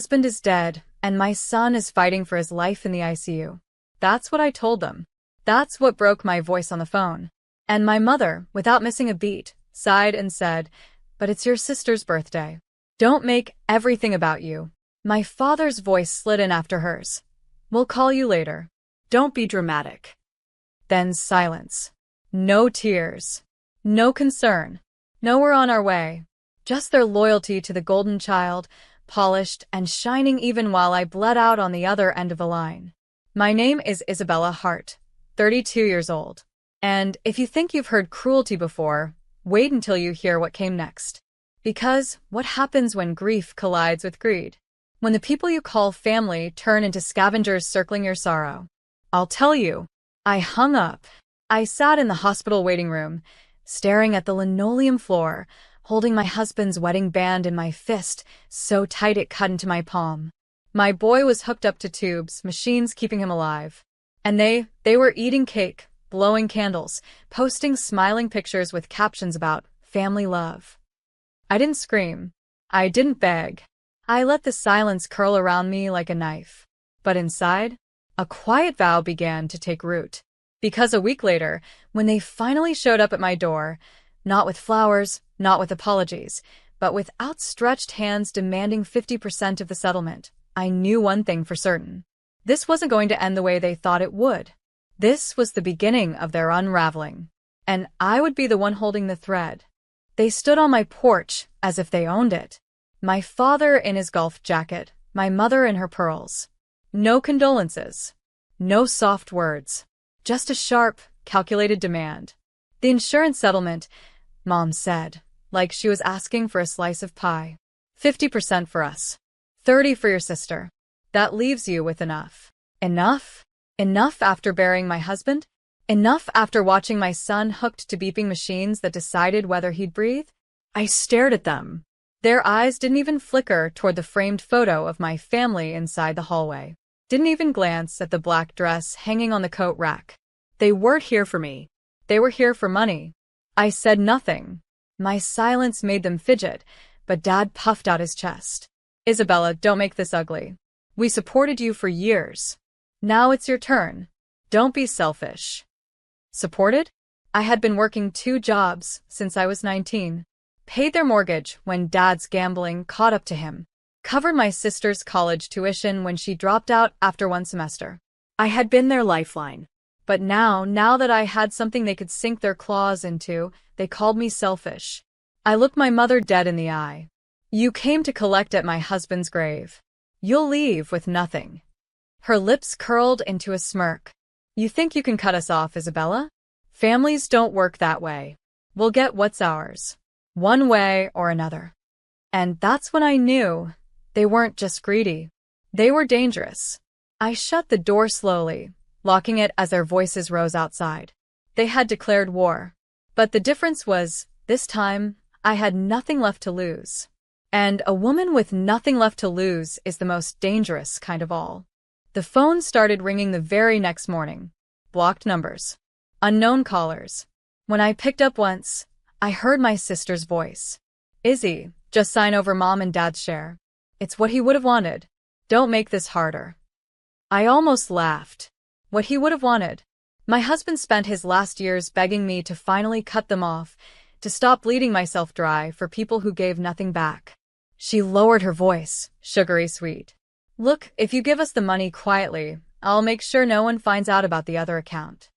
husband is dead, and my son is fighting for his life in the ICU. That's what I told them. That's what broke my voice on the phone. And my mother, without missing a beat, sighed and said, "But it's your sister's birthday. Don't make everything about you." My father's voice slid in after hers. "We'll call you later. Don't be dramatic." Then silence. No tears. No concern. No, we're on our way. Just their loyalty to the golden child, polished and shining even while I bled out on the other end of the line. My name is Isabella Hart, 32 years old. And if you think you've heard cruelty before, wait until you hear what came next. Because what happens when grief collides with greed? When the people you call family turn into scavengers circling your sorrow? I'll tell you. I hung up. I sat in the hospital waiting room, staring at the linoleum floor, holding my husband's wedding band in my fist, so tight it cut into my palm. My boy was hooked up to tubes, machines keeping him alive. And they were eating cake, blowing candles, posting smiling pictures with captions about family love. I didn't scream. I didn't beg. I let the silence curl around me like a knife. But inside, a quiet vow began to take root. Because a week later, when they finally showed up at my door, not with flowers, not with apologies, but with outstretched hands demanding 50% of the settlement, I knew one thing for certain. This wasn't going to end the way they thought it would. This was the beginning of their unraveling. And I would be the one holding the thread. They stood on my porch as if they owned it. My father in his golf jacket, my mother in her pearls. No condolences. No soft words. Just a sharp, calculated demand. The insurance settlement, Mom said, like she was asking for a slice of pie. 50% for us. 30 for your sister. That leaves you with enough. Enough? Enough after burying my husband? Enough after watching my son hooked to beeping machines that decided whether he'd breathe? I stared at them. Their eyes didn't even flicker toward the framed photo of my family inside the hallway. Didn't even glance at the black dress hanging on the coat rack. They weren't here for me. They were here for money. I said nothing. My silence made them fidget, but Dad puffed out his chest. "Isabella, don't make this ugly. We supported you for years. Now it's your turn. Don't be selfish." Supported? I had been working 2 jobs since I was 19. Paid their mortgage when Dad's gambling caught up to him. Covered my sister's college tuition when she dropped out after 1 semester. I had been their lifeline. But now that I had something they could sink their claws into, they called me selfish. I looked my mother dead in the eye. "You came to collect at my husband's grave. You'll leave with nothing." Her lips curled into a smirk. "You think you can cut us off, Isabella? Families don't work that way. We'll get what's ours. One way or another." And that's when I knew they weren't just greedy. They were dangerous. I shut the door slowly, locking it as their voices rose outside. They had declared war. But the difference was, this time, I had nothing left to lose. And a woman with nothing left to lose is the most dangerous kind of all. The phone started ringing the very next morning. Blocked numbers. Unknown callers. When I picked up once, I heard my sister's voice. "Izzy, just sign over Mom and Dad's share. It's what he would have wanted. Don't make this harder." I almost laughed. What he would have wanted. My husband spent his last years begging me to finally cut them off, to stop bleeding myself dry for people who gave nothing back. She lowered her voice, sugary sweet. "Look, if you give us the money quietly, I'll make sure no one finds out about the other account."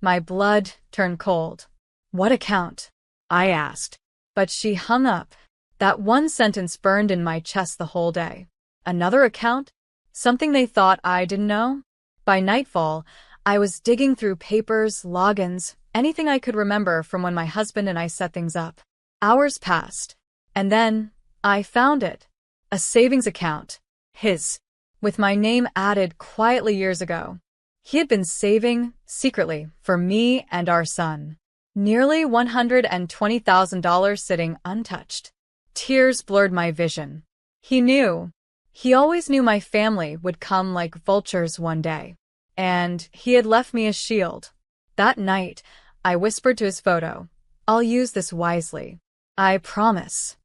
My blood turned cold. "What account?" I asked. But she hung up. That one sentence burned in my chest the whole day. Another account? Something they thought I didn't know? By nightfall, I was digging through papers, logins, anything I could remember from when my husband and I set things up. Hours passed. And then, I found it. A savings account. His. With my name added quietly years ago. He had been saving, secretly, for me and our son. Nearly $120,000 sitting untouched. Tears blurred my vision. He knew. He always knew my family would come like vultures one day. And he had left me a shield. That night, I whispered to his photo, "I'll use this wisely. I promise."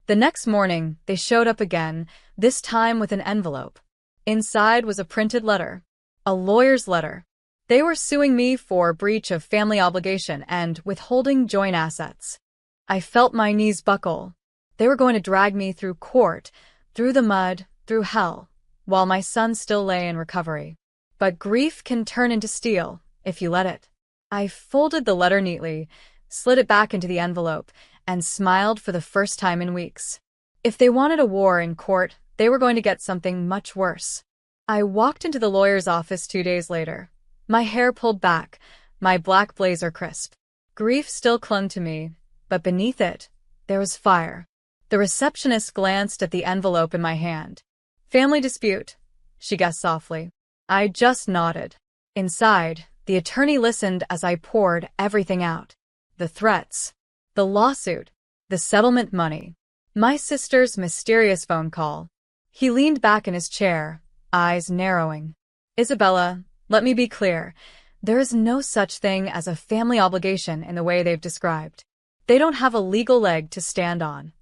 The next morning, they showed up again, this time with an envelope. Inside was a printed letter. A lawyer's letter. They were suing me for breach of family obligation and withholding joint assets. I felt my knees buckle. They were going to drag me through court, through the mud, through hell, while my son still lay in recovery. But grief can turn into steel, if you let it. I folded the letter neatly, slid it back into the envelope, and smiled for the first time in weeks. If they wanted a war in court, they were going to get something much worse. I walked into the lawyer's office 2 days later. My hair pulled back, my black blazer crisp. Grief still clung to me, but beneath it, there was fire. The receptionist glanced at the envelope in my hand. "Family dispute," she guessed softly. I just nodded. Inside, the attorney listened as I poured everything out. The threats, the lawsuit, the settlement money, my sister's mysterious phone call. He leaned back in his chair, eyes narrowing. "Isabella, let me be clear. There is no such thing as a family obligation in the way they've described. They don't have a legal leg to stand on."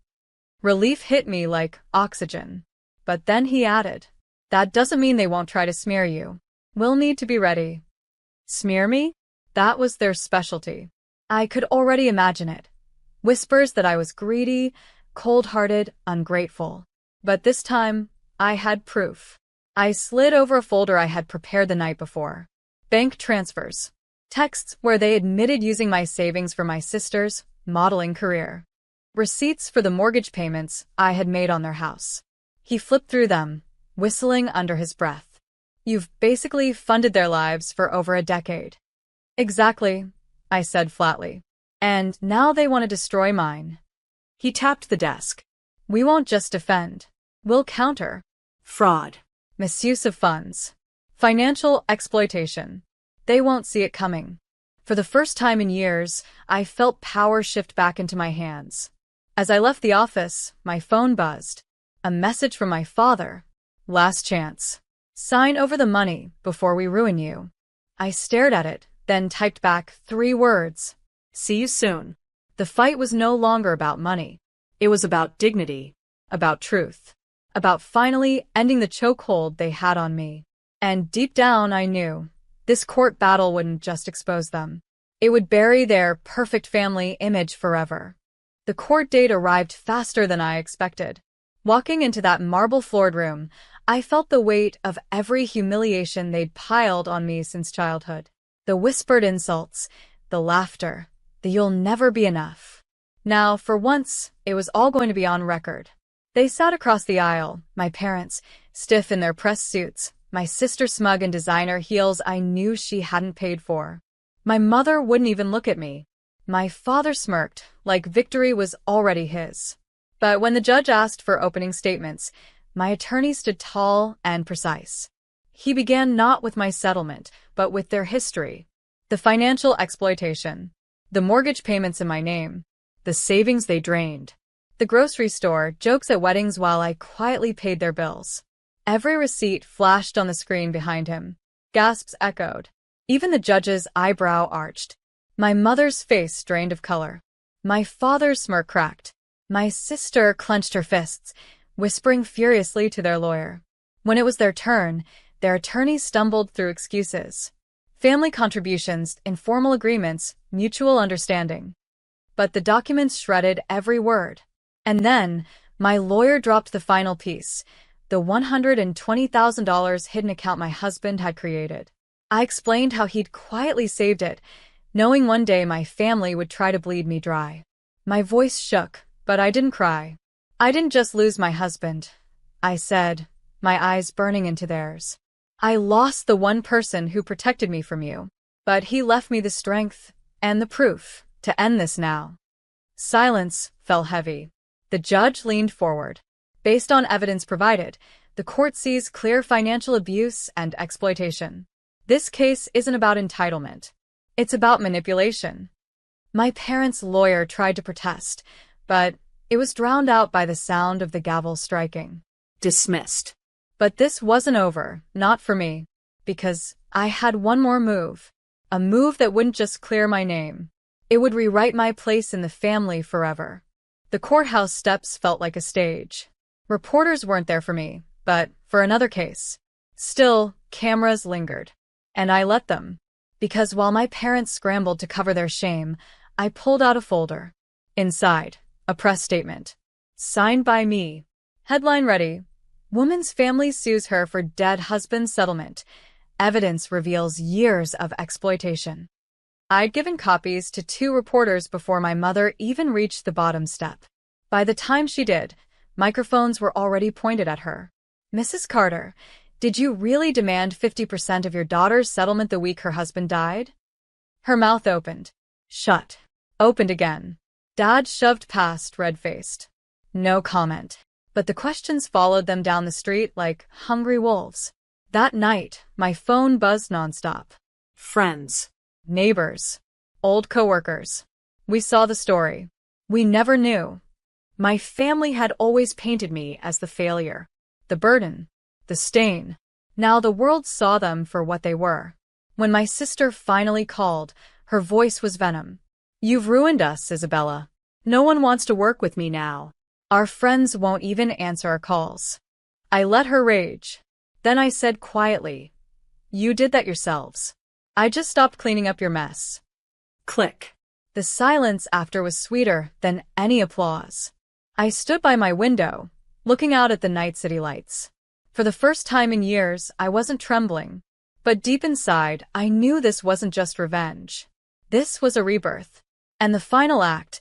Relief hit me like oxygen. But then he added, "That doesn't mean they won't try to smear you. We'll need to be ready." Smear me? That was their specialty. I could already imagine it. Whispers that I was greedy, cold-hearted, ungrateful. But this time, I had proof. I slid over a folder I had prepared the night before. Bank transfers. Texts where they admitted using my savings for my sister's modeling career. Receipts for the mortgage payments I had made on their house. He flipped through them, whistling under his breath. "You've basically funded their lives for over a decade." "Exactly," I said flatly. "And now they want to destroy mine." He tapped the desk. "We won't just defend. We'll counter. Fraud. Misuse of funds. Financial exploitation. They won't see it coming." For the first time in years, I felt power shift back into my hands. As I left the office, my phone buzzed. A message from my father. "Last chance. Sign over the money before we ruin you." I stared at it, then typed back 3 words. "See you soon." The fight was no longer about money. It was about dignity, about truth, about finally ending the chokehold they had on me. And deep down I knew, this court battle wouldn't just expose them. It would bury their perfect family image forever. The court date arrived faster than I expected. Walking into that marble-floored room, I felt the weight of every humiliation they'd piled on me since childhood. The whispered insults, the laughter, the "you'll never be enough." Now, for once, it was all going to be on record. They sat across the aisle, my parents, stiff in their press suits, my sister smug in designer heels I knew she hadn't paid for. My mother wouldn't even look at me. My father smirked, like victory was already his. But when the judge asked for opening statements, my attorney stood tall and precise. He began not with my settlement, but with their history. The financial exploitation. The mortgage payments in my name. The savings they drained. The grocery store, jokes at weddings while I quietly paid their bills. Every receipt flashed on the screen behind him. Gasps echoed. Even the judge's eyebrow arched. My mother's face drained of color. My father's smirk cracked. My sister clenched her fists, whispering furiously to their lawyer. When it was their turn, their attorney stumbled through excuses. Family contributions, informal agreements, mutual understanding. But the documents shredded every word. And then, my lawyer dropped the final piece, the $120,000 hidden account my husband had created. I explained how he'd quietly saved it, knowing one day my family would try to bleed me dry. My voice shook, but I didn't cry. "I didn't just lose my husband," I said, my eyes burning into theirs. "I lost the one person who protected me from you. But he left me the strength and the proof to end this now." Silence fell heavy. The judge leaned forward. "Based on evidence provided, the court sees clear financial abuse and exploitation. This case isn't about entitlement. It's about manipulation." My parents' lawyer tried to protest, but it was drowned out by the sound of the gavel striking. Dismissed. But this wasn't over, not for me, because I had one more move. A move that wouldn't just clear my name. It would rewrite my place in the family forever. The courthouse steps felt like a stage. Reporters weren't there for me, but for another case. Still, cameras lingered. And I let them. Because while my parents scrambled to cover their shame, I pulled out a folder. Inside, a press statement. Signed by me. Headline ready. Woman's family sues her for dead husband's settlement. Evidence reveals years of exploitation. I'd given copies to 2 reporters before my mother even reached the bottom step. By the time she did, microphones were already pointed at her. Mrs. Carter, did you really demand 50% of your daughter's settlement the week her husband died? Her mouth opened. Shut. Opened again. Dad shoved past, red-faced. No comment. But the questions followed them down the street like hungry wolves. That night, my phone buzzed nonstop. Friends. Neighbors. Old coworkers. We saw the story. We never knew. My family had always painted me as the failure, the burden, the stain. Now the world saw them for what they were. When my sister finally called, her voice was venom. You've ruined us, Isabella. No one wants to work with me now. Our friends won't even answer our calls. I let her rage. Then I said quietly, you did that yourselves. I just stopped cleaning up your mess. Click. The silence after was sweeter than any applause. I stood by my window, looking out at the night city lights. For the first time in years, I wasn't trembling. But deep inside, I knew this wasn't just revenge. This was a rebirth. And the final act,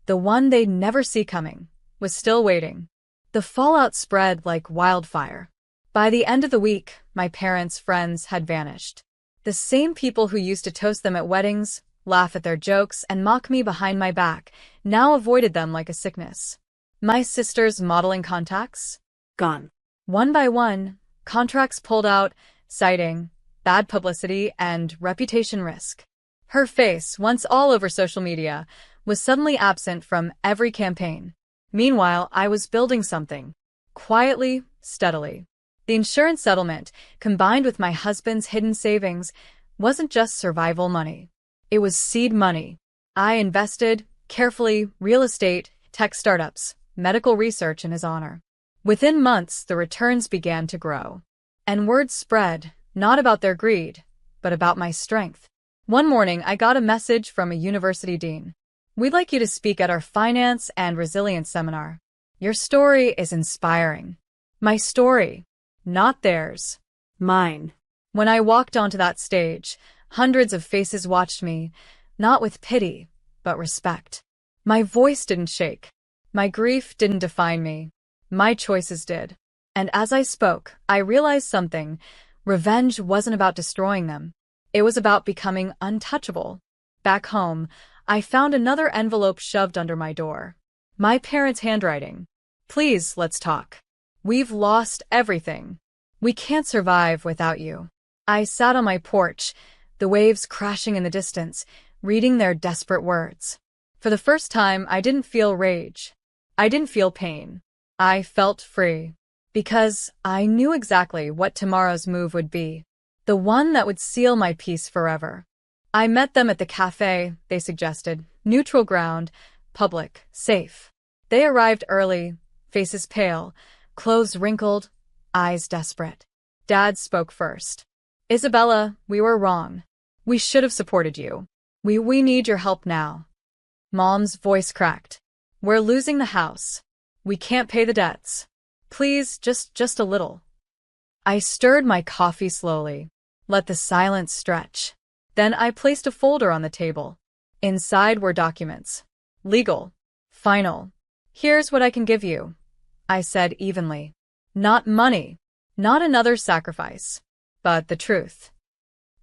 the one they'd never see coming, was still waiting. The fallout spread like wildfire. By the end of the week, my parents' friends had vanished. The same people who used to toast them at weddings, laugh at their jokes, and mock me behind my back, now avoided them like a sickness. My sister's modeling contacts? Gone. One by one, contracts pulled out, citing bad publicity and reputation risk. Her face, once all over social media, was suddenly absent from every campaign. Meanwhile, I was building something. Quietly, steadily. The insurance settlement, combined with my husband's hidden savings, wasn't just survival money. It was seed money. I invested, carefully, real estate, tech startups, medical research in his honor. Within months, the returns began to grow. And word spread, not about their greed, but about my strength. One morning, I got a message from a university dean. We'd like you to speak at our finance and resilience seminar. Your story is inspiring. My story, not theirs. Mine. When I walked onto that stage, hundreds of faces watched me, not with pity, but respect. My voice didn't shake. My grief didn't define me. My choices did. And as I spoke, I realized something. Revenge wasn't about destroying them. It was about becoming untouchable. Back home, I found another envelope shoved under my door. My parents' handwriting. Please, let's talk. We've lost everything. We can't survive without you. I sat on my porch, the waves crashing in the distance, reading their desperate words. For the first time, I didn't feel rage. I didn't feel pain. I felt free. Because I knew exactly what tomorrow's move would be. The one that would seal my peace forever. I met them at the cafe, they suggested. Neutral ground, public, safe. They arrived early, faces pale, clothes wrinkled, eyes desperate. Dad spoke first. Isabella, we were wrong. We should have supported you. We need your help now. Mom's voice cracked. We're losing the house. We can't pay the debts. Please, just a little. I stirred my coffee slowly. Let the silence stretch. Then I placed a folder on the table. Inside were documents. Legal. Final. Here's what I can give you, I said evenly. Not money. Not another sacrifice. But the truth.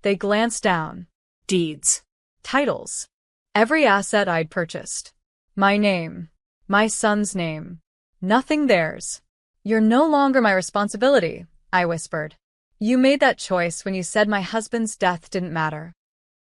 They glanced down. Deeds. Titles. Every asset I'd purchased. My name. My son's name. Nothing theirs. You're no longer my responsibility, I whispered. You made that choice when you said my husband's death didn't matter.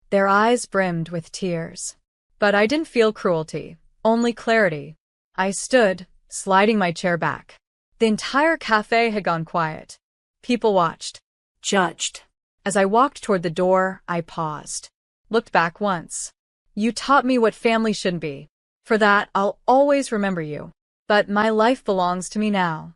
Their eyes brimmed with tears. But I didn't feel cruelty, only clarity. I stood, sliding my chair back. The entire cafe had gone quiet. People watched. Judged. As I walked toward the door, I paused. Looked back once. You taught me what family should be. For that, I'll always remember you. But my life belongs to me now.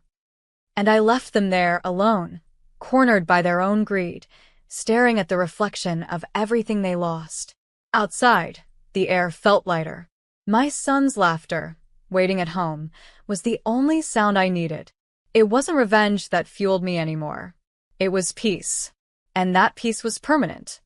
And I left them there alone, cornered by their own greed, staring at the reflection of everything they lost. Outside, the air felt lighter. My son's laughter, waiting at home, was the only sound I needed. It wasn't revenge that fueled me anymore. It was peace. And that peace was permanent.